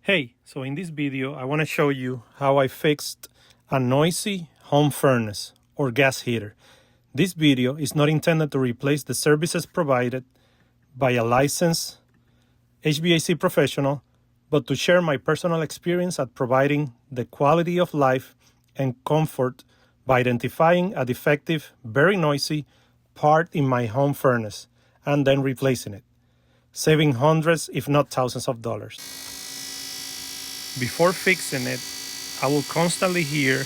Hey, so in this video I want to show you how I fixed a noisy home furnace or gas heater. This video is not intended to replace the services provided by a licensed HVAC professional, but to share my personal experience at providing the quality of life and comfort by identifying a defective, very noisy part in my home furnace and then replacing it, saving hundreds if not thousands of dollars. Before fixing it, I will constantly hear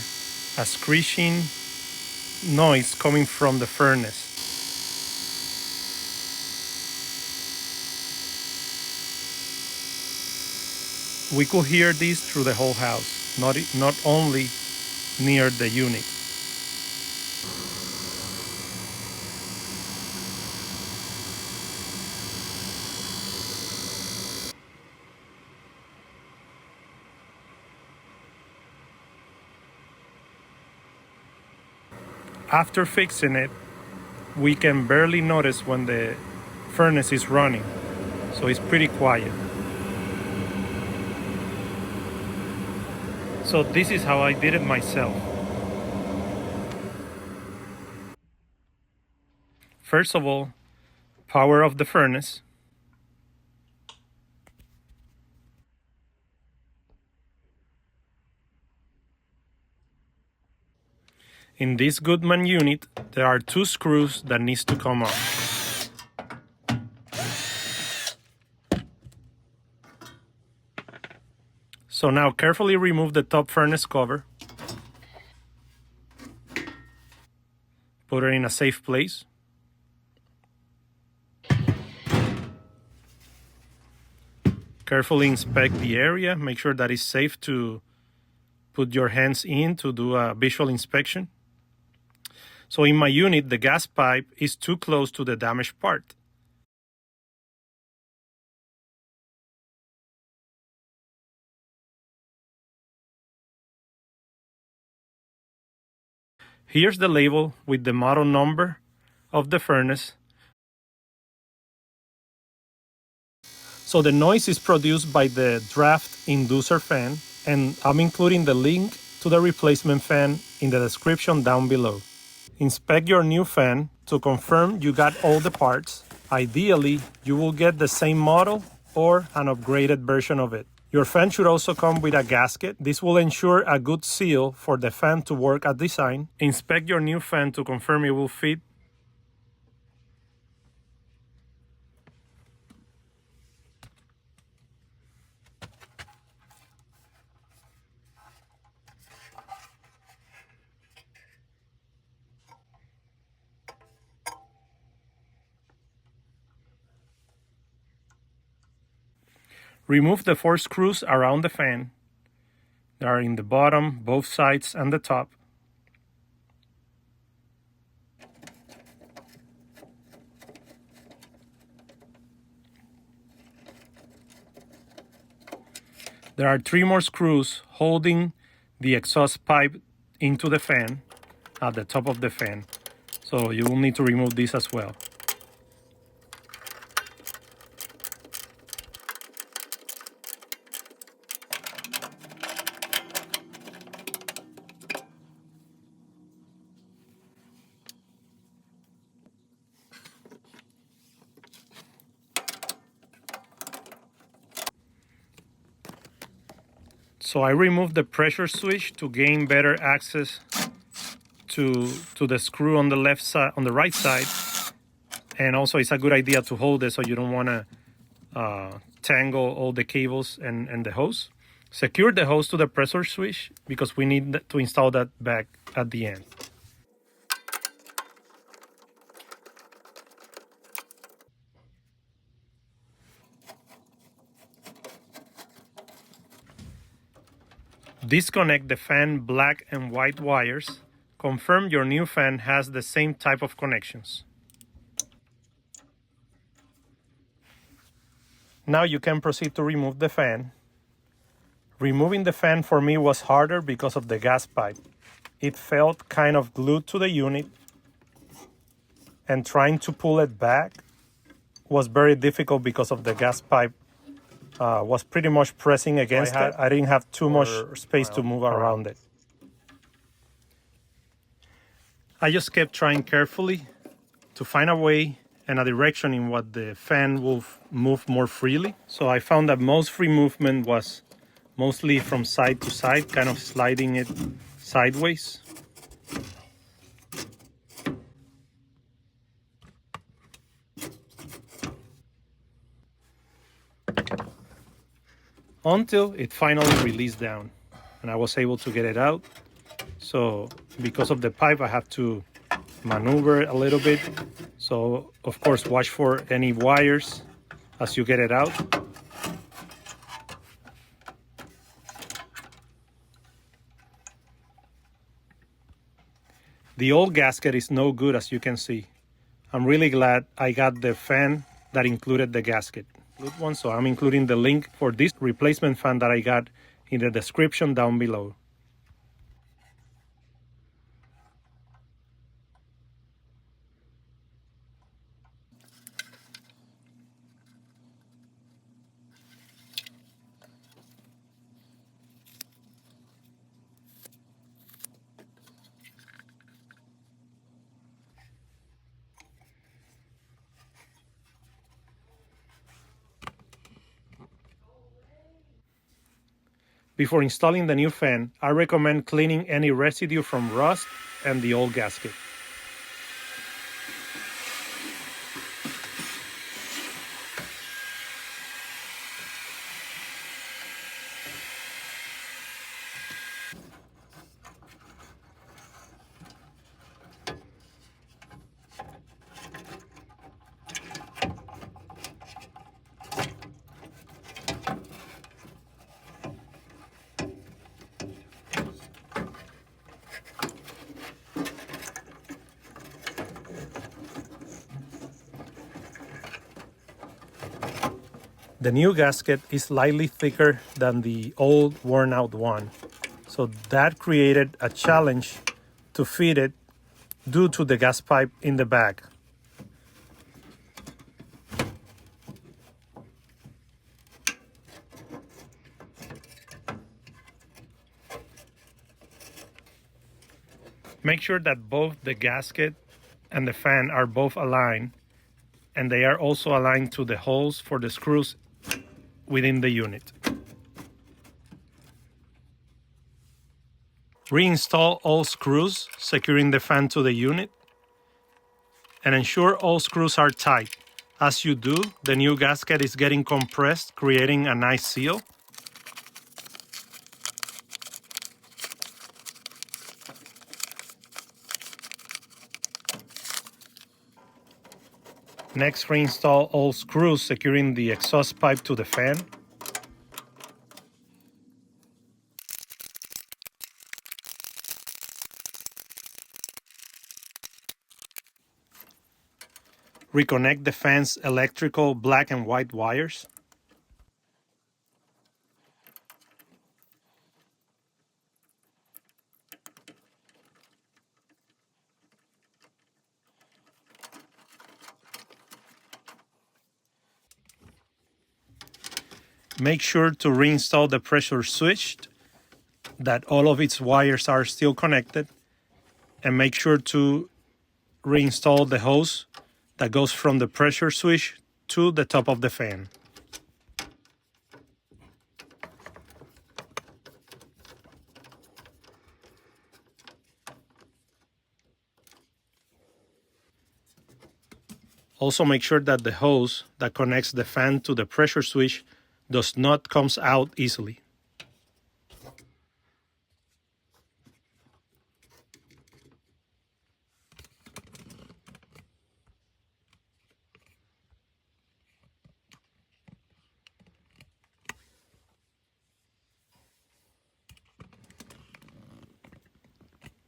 a screeching noise coming from the furnace. We could hear this through the whole house, not only near the unit. After fixing it, we can barely notice when the furnace is running, so it's pretty quiet. So this is how I did it myself. First of all, power off the furnace. In this Goodman unit, there are two screws that needs to come off. So now carefully remove the top furnace cover. Put it in a safe place. Carefully inspect the area. Make sure that it's safe to put your hands in to do a visual inspection. So in my unit, the gas pipe is too close to the damaged part. Here's the label with the model number of the furnace. So the noise is produced by the Draft Inducer Fan, and I'm including the link to the replacement fan in the description down below. Inspect your new fan to confirm you got all the parts. Ideally, you will get the same model or an upgraded version of it. Your fan should also come with a gasket. This will ensure a good seal for the fan to work as designed. Inspect your new fan to confirm it will fit. Remove the 4 screws around the fan. They are in the bottom, both sides, and the top. There are 3 more screws holding the exhaust pipe into the fan at the top of the fan. So you will need to remove this as well. So I removed the pressure switch to gain better access to the screw on the left side, on the right side. And also it's a good idea to hold it so you don't want to tangle all the cables and the hose. Secure the hose to the pressure switch because we need to install that back at the end. Disconnect the fan black and white wires. Confirm your new fan has the same type of connections. Now you can proceed to remove the fan. Removing the fan for me was harder because of the gas pipe. It felt kind of glued to the unit, and trying to pull it back was very difficult because of the gas pipe was pretty much pressing against it. I didn't have too much space to move around it. I just kept trying carefully to find a way and a direction in what the fan will move more freely. So I found that most free movement was mostly from side to side, kind of sliding it sideways. Until it finally released down and I was able to get it out. So because of the pipe, I have to maneuver a little bit. So of course, watch for any wires as you get it out. The old gasket is no good, as you can see. I'm really glad I got the fan that included the gasket. So I'm including the link for this replacement fan that I got in the description down below. Before installing the new fan, I recommend cleaning any residue from rust and the old gasket. The new gasket is slightly thicker than the old worn out one, so that created a challenge to fit it due to the gas pipe in the back. Make sure that both the gasket and the fan are both aligned, and they are also aligned to the holes for the screws within the unit. Reinstall all screws securing the fan to the unit, and ensure all screws are tight. As you do, the new gasket is getting compressed, creating a nice seal. Next, reinstall all screws securing the exhaust pipe to the fan. Reconnect the fan's electrical black and white wires. Make sure to reinstall the pressure switch, that all of its wires are still connected, and make sure to reinstall the hose that goes from the pressure switch to the top of the fan. Also make sure that the hose that connects the fan to the pressure switch does not come out easily.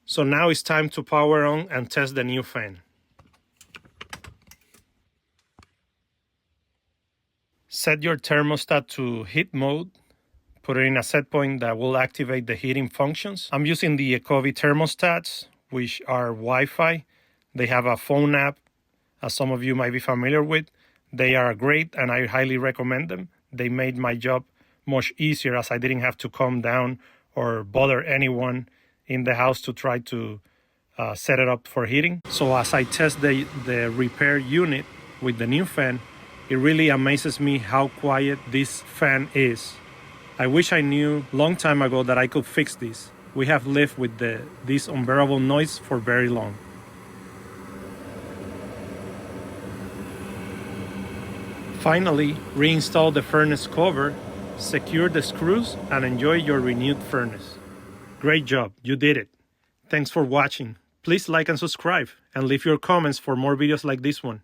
So now it's time to power on and test the new fan. Set your thermostat to heat mode. Put it in a set point that will activate the heating functions. I'm using the ecobee thermostats, which are Wi-Fi. They have a phone app, as some of you might be familiar with. They are great and I highly recommend them. They made my job much easier as I didn't have to come down or bother anyone in the house to try to set it up for heating. So as I test the repair unit with the new fan, it really amazes me how quiet this fan is. I wish I knew long time ago that I could fix this. We have lived with this unbearable noise for very long. Finally, reinstall the furnace cover, secure the screws, and enjoy your renewed furnace. Great job, you did it. Thanks for watching. Please like and subscribe, and leave your comments for more videos like this one.